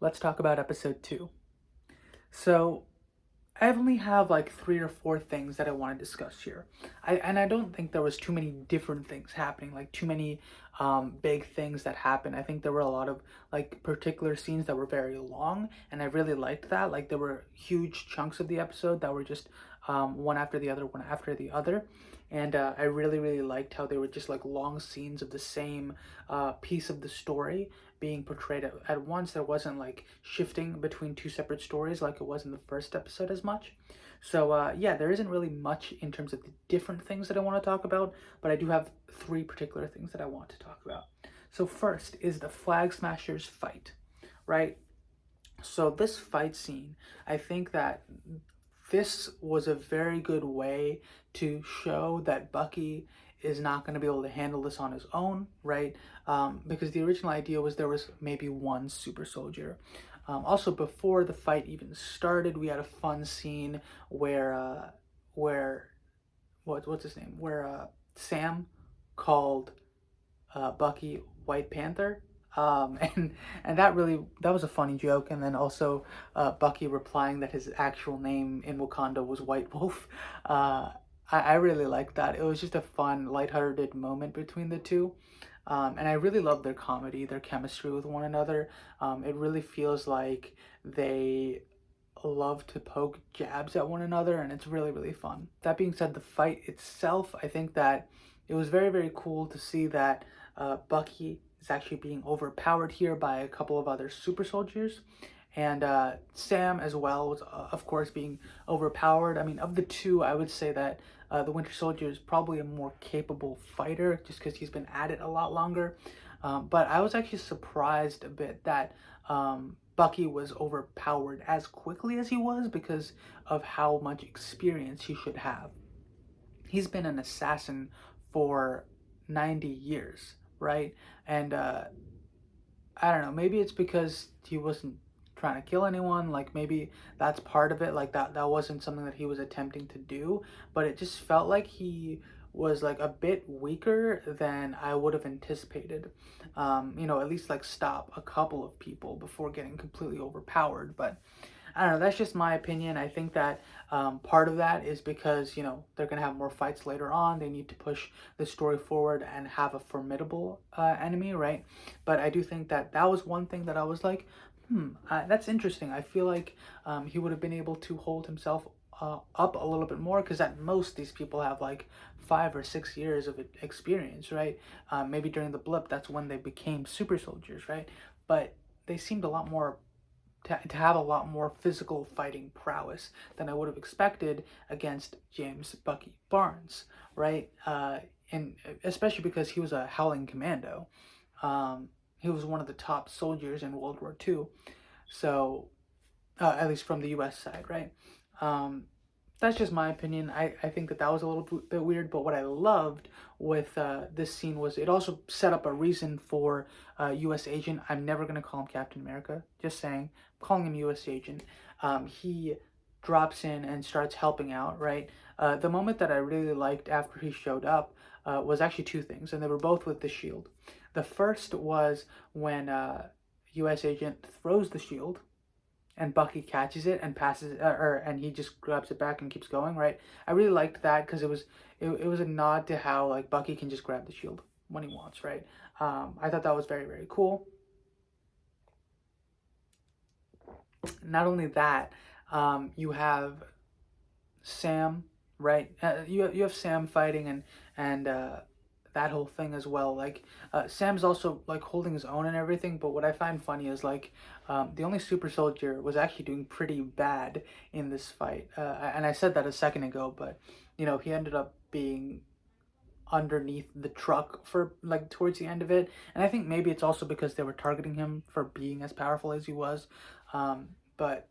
let's talk about episode 2. So, I only have like 3 or 4 things that I want to discuss here. I don't think there was too many different things happening, like too many big things that happened. I think there were a lot of like particular scenes that were very long, and I really liked that. Like there were huge chunks of the episode that were just one after the other, one after the other. And I really liked how they were just like long scenes of the same piece of the story being portrayed at once. There wasn't like shifting between two separate stories like it was in the first episode as much. So yeah, there isn't really much in terms of the different things that I want to talk about, but I do have 3 particular things that I want to talk about. So first is the Flag Smashers fight, right? So this fight scene, I think that this was a very good way to show that Bucky is not going to be able to handle this on his own, right? Because the original idea was there was maybe one super soldier. Also, before the fight even started, we had a fun scene where what's his name? Where Sam called Bucky White Panther. And that was a funny joke, and then also Bucky replying that his actual name in Wakanda was White Wolf. I really liked that. It was just a fun, lighthearted moment between the two, and I really love their comedy, their chemistry with one another. It really feels like they love to poke jabs at one another, and it's really fun. That being said, the fight itself, I think that it was very cool to see that Bucky is actually being overpowered here by a couple of other super soldiers, and Sam as well was of course being overpowered. I mean, of the two, I would say that the Winter Soldier is probably a more capable fighter just because he's been at it a lot longer. But I was actually surprised a bit that Bucky was overpowered as quickly as he was because of how much experience he should have. He's been an assassin for 90 years, right? And I don't know, maybe it's because he wasn't trying to kill anyone, like maybe that's part of it, like that wasn't something that he was attempting to do, but it just felt like he was like a bit weaker than I would have anticipated. At least like stop a couple of people before getting completely overpowered. But I don't know, that's just my opinion. I think that part of that is because, they're going to have more fights later on. They need to push the story forward and have a formidable enemy, right? But I do think that that was one thing that I was like, that's interesting. I feel like he would have been able to hold himself up a little bit more because at most these people have like 5 or 6 years of experience, right? Maybe during the blip, that's when they became super soldiers, right? But they seemed a lot more to have a lot more physical fighting prowess than I would have expected against James Bucky Barnes, right? And especially because he was a Howling Commando. He was one of the top soldiers in World War II, so at least from the U.S. side, right? Um, that's just my opinion. I think that that was a little bit weird, but what I loved with this scene was it also set up a reason for U.S. Agent. I'm never going to call him Captain America, just saying. I'm calling him U.S. Agent. He drops in and starts helping out, right? The moment that I really liked after he showed up was actually 2 things, and they were both with the shield. The first was when U.S. Agent throws the shield and Bucky catches it and passes it, and he just grabs it back and keeps going. Right, I really liked that because it was a nod to how like Bucky can just grab the shield when he wants. Right, I thought that was very cool. Not only that, you have Sam, right? You have Sam fighting and that whole thing as well. Like Sam's also like holding his own and everything. But what I find funny is like the only super soldier was actually doing pretty bad in this fight. And I said that a second ago, but he ended up being underneath the truck for like towards the end of it. And I think maybe it's also because they were targeting him for being as powerful as he was. But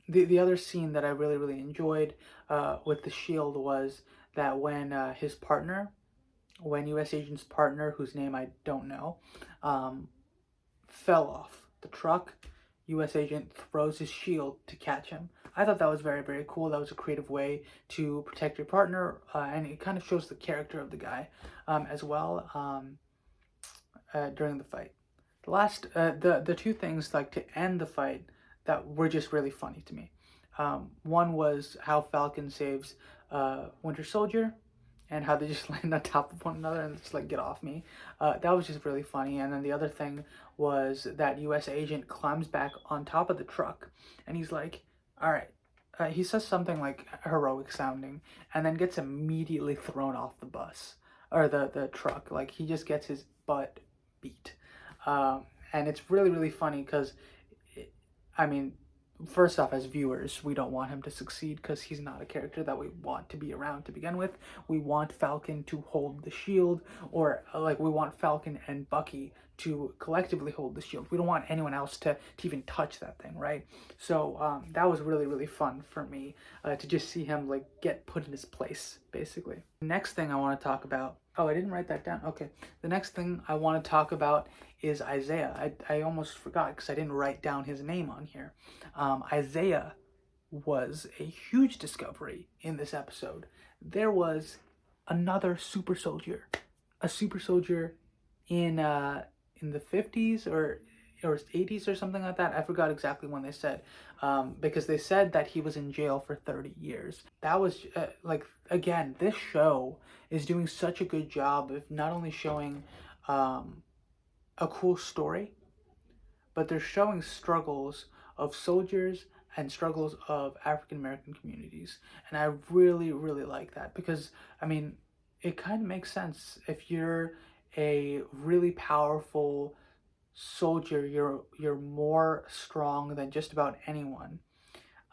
the other scene that I really enjoyed with the shield was that when his partner, when U.S. Agent's partner, whose name I don't know, um, fell off the truck, U.S. Agent throws his shield to catch him. I thought that was very cool. That was a creative way to protect your partner, and it kind of shows the character of the guy as well during the fight. The two things like to end the fight that were just really funny to me. One was how Falcon saves Winter Soldier, and how they just land on top of one another and just like get off me. That was just really funny. And then the other thing was that U.S. agent climbs back on top of the truck, and he's like, "All right." He says something like heroic sounding, and then gets immediately thrown off the bus or the truck. Like he just gets his butt beat. And it's really funny because, I mean, first off, as viewers, we don't want him to succeed because he's not a character that we want to be around to begin with. We want Falcon to hold the shield, or like we want Falcon and Bucky to collectively hold the shield. We don't want anyone else to even touch that thing, right? So that was really fun for me to just see him like get put in his place, basically. Next thing I want to talk about. Oh, I didn't write that down. Okay. The next thing I want to talk about is Isaiah. I almost forgot because I didn't write down his name on here. Isaiah was a huge discovery in this episode. There was another super soldier, a super soldier in the 50s or 80s or something like that. I forgot exactly when they said, because they said that he was in jail for 30 years. That was like, again, this show is doing such a good job of not only showing a cool story, but they're showing struggles of soldiers and struggles of African American communities. And I really like that because, I mean, it kind of makes sense. If you're a really powerful soldier, you're more strong than just about anyone,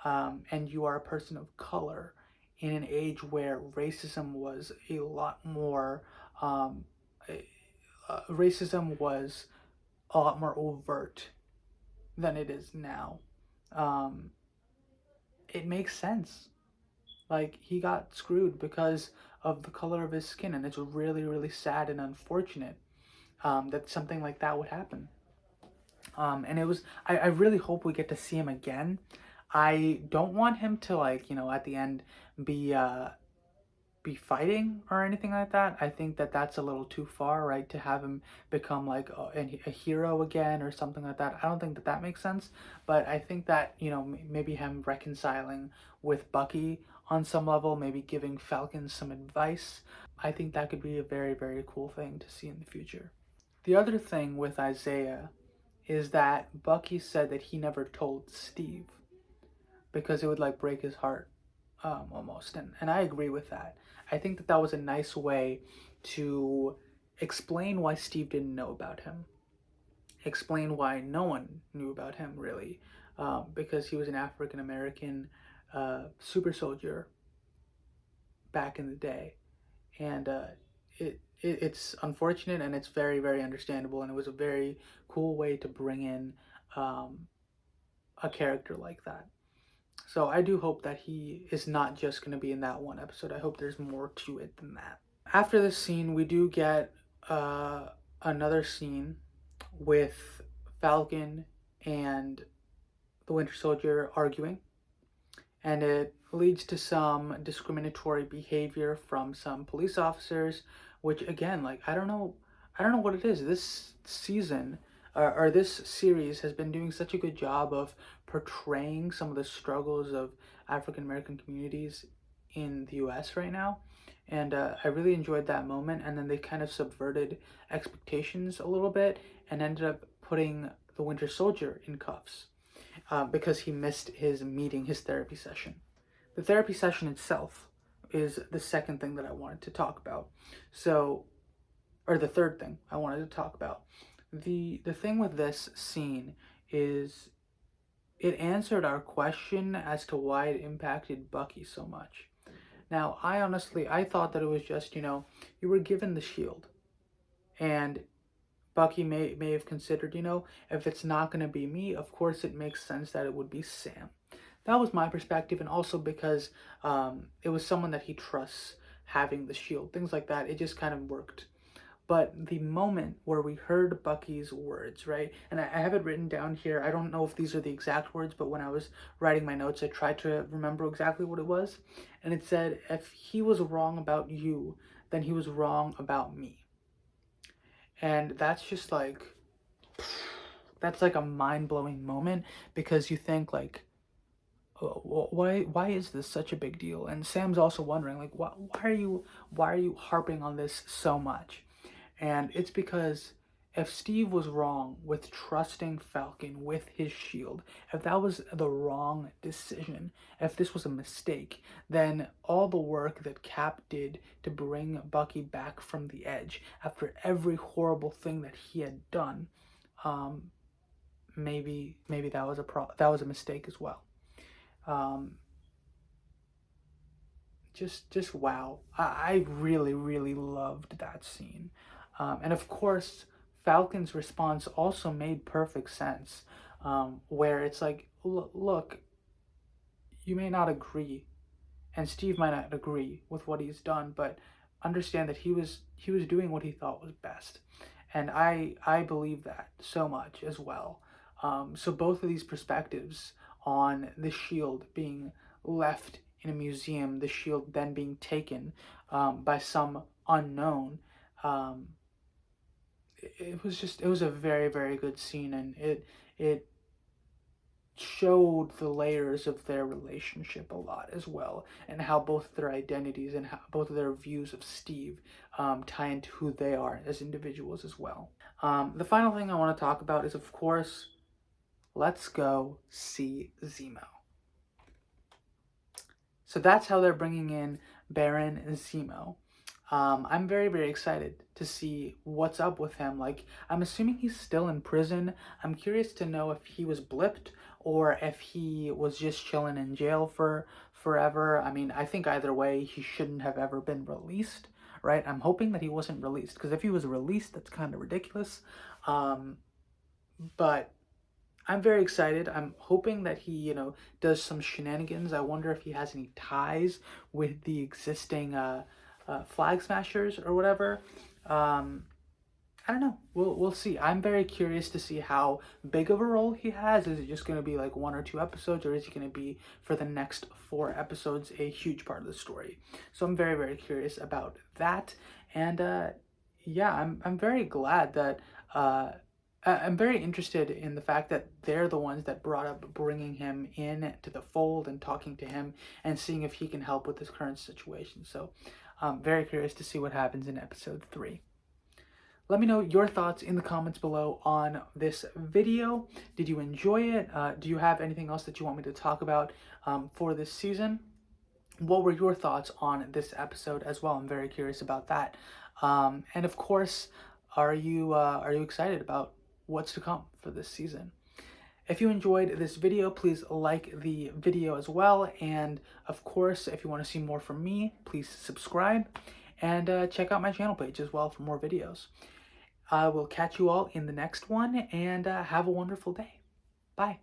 and you are a person of color in an age where racism was a lot more racism was a lot more overt than it is now. Um, it makes sense. Like he got screwed because of the color of his skin, and it's really sad and unfortunate that something like that would happen. And it was I really hope we get to see him again. I don't want him to like, at the end be be fighting or anything like that. I think that that's a little too far, right? To have him become like a hero again or something like that. I don't think that that makes sense. But I think that, maybe him reconciling with Bucky on some level, maybe giving Falcon some advice. I think that could be a very cool thing to see in the future. The other thing with Isaiah is that Bucky said that he never told Steve because it would like break his heart, almost. And I agree with that. I think that that was a nice way to explain why Steve didn't know about him, explain why no one knew about him really, because he was an African American super soldier back in the day. And it's unfortunate and it's very understandable, and it was a very cool way to bring in um, a character like that. So I do hope that he is not just going to be in that one episode. I hope there's more to it than that. After this scene, we do get another scene with Falcon and the Winter Soldier arguing, and it leads to some discriminatory behavior from some police officers, which again, like I don't know what it is. This season or this series has been doing such a good job of portraying some of the struggles of African American communities in the U.S. right now. And I really enjoyed that moment. And then they kind of subverted expectations a little bit and ended up putting the Winter Soldier in cuffs because he missed his meeting, his therapy session. The therapy session itself is the second thing that I wanted to talk about. So, or the third thing I wanted to talk about. The thing with this scene is it answered our question as to why it impacted Bucky so much. Now, I thought that it was just, you were given the shield, and Bucky may have considered, if it's not going to be me, of course it makes sense that it would be Sam. That was my perspective, and also because it was someone that he trusts having the shield, things like that. It just kind of worked. But the moment where we heard Bucky's words, right? And I have it written down here. I don't know if these are the exact words, but when I was writing my notes, I tried to remember exactly what it was. And it said, if he was wrong about you, then he was wrong about me. And that's just like, that's like a mind-blowing moment, because you think like, why is this such a big deal? And Sam's also wondering like, why are you harping on this so much? And it's because if Steve was wrong with trusting Falcon with his shield, if that was the wrong decision, if this was a mistake, then all the work that Cap did to bring Bucky back from the edge after every horrible thing that he had done, um, maybe that was a mistake as well. Um, just wow. I really really loved that scene, and of course Falcon's response also made perfect sense, where it's like, look, you may not agree, and Steve might not agree with what he's done, but understand that he was doing what he thought was best, and I believe that so much as well. So both of these perspectives on the shield being left in a museum, the shield then being taken by some unknown. Um, it was a very very good scene, and it showed the layers of their relationship a lot as well, and how both their identities and how both of their views of Steve tie into who they are as individuals as well. The final thing I want to talk about is, of course, let's go see Zemo. So that's how they're bringing in Baron Zemo. I'm very, very excited to see what's up with him. Like, I'm assuming he's still in prison. I'm curious to know if he was blipped or if he was just chilling in jail for forever. I mean, I think either way, he shouldn't have ever been released, right? I'm hoping that he wasn't released, because if he was released, that's kind of ridiculous. But I'm very excited. I'm hoping that he, does some shenanigans. I wonder if he has any ties with the existing Flag Smashers or whatever. I don't know. We'll see. I'm very curious to see how big of a role he has. Is it just going to be like 1 or 2 episodes, or is he going to be for the next 4 episodes a huge part of the story? So I'm very very curious about that. And yeah, I'm very glad that. I'm very interested in the fact that they're the ones that brought up bringing him in to the fold and talking to him and seeing if he can help with his current situation. So I'm very curious to see what happens in episode 3. Let me know your thoughts in the comments below on this video. Did you enjoy it? Do you have anything else that you want me to talk about for this season? What were your thoughts on this episode as well? I'm very curious about that. And of course, are you excited about what's to come for this season? If you enjoyed this video, please like the video as well. And of course, if you want to see more from me, please subscribe and check out my channel page as well for more videos. I will catch you all in the next one, and have a wonderful day. Bye.